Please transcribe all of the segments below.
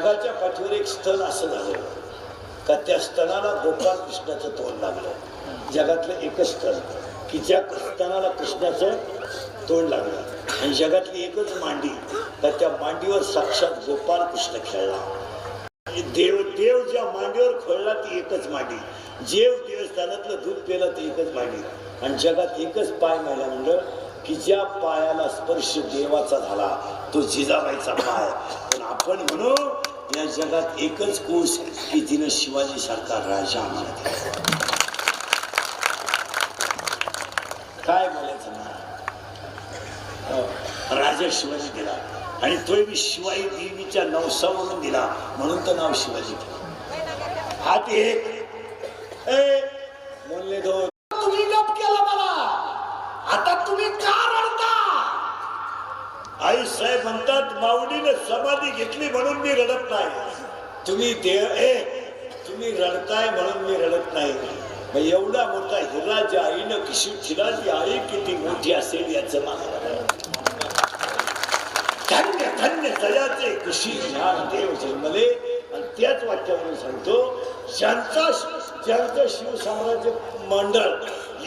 जगाच्या पाठीवर एक स्तन असं झालं का त्या स्तनाला गोपाल कृष्णाचं तोंड लागलं. जगातलं एकच स्तन की ज्या स्तनाला कृष्णाचं तोंड लागलं. आणि जगातली एकच मांडी का त्या मांडीवर साक्षात गोपाल कृष्ण खेळला. देव देव ज्या मांडीवर खेळला ती एकच मांडी. जेव देवस्थानातलं दूध पेलं ती एकच मांडी. आणि जगात एकच पाय मिळाला म्हणलं की ज्या पायाला स्पर्श देवाचा झाला तो जिजाबाईचा पाय. पण आपण म्हणू या जगात एकच कुस की तिनं शिवाजी सारखा राजा आम्हाला दिला. काय बोलायचं ना, राजा शिवाजी दिला आणि तोही मी शिवाई देवीच्या नवसावरून दिला म्हणून तर नाव शिवाजी दिलं. हात एक म्हणले दोन. तुम्ही गप केला मला, आता तुम्ही का रडता? आई साहेब म्हणतात माऊलीने समाधी घेतली म्हणून मी रडत नाही. तुम्ही तुम्ही रडताय म्हणून मी रडत नाही. मग एवढा मोठा हिरा ज्या आईनं किशी ठिला ती आई किती मोठी असेल याचं मला धन्य धन्य दयाचे कुशी ज्ञान देव जन्मले. आणि त्याच वाक्यावरून सांगतो ज्यांचं शिवसाम्राज्य मंडळ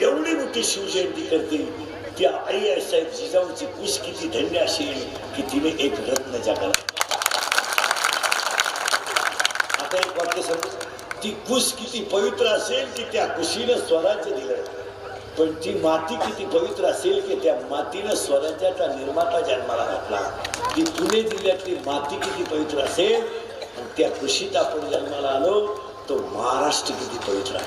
एवढी मोठी शिवजयंती करते त्या आई साहेब जिजाऊची कुश किती धन्य असेल की तिने एक रत्न जगाला. आता एक वाक्य सांगतो, ती कुश किती पवित्र असेल की त्या कुशीनं स्वराज्य दिलं. पण ती माती किती पवित्र असेल की त्या मातीनं स्वराज्याचा निर्माता जन्माला घातला. ती पुणे जिल्ह्यातली माती किती पवित्र असेल आणि त्या कुशीत आपण जन्माला आलो तो महाराष्ट्र किती पवित्र आहे.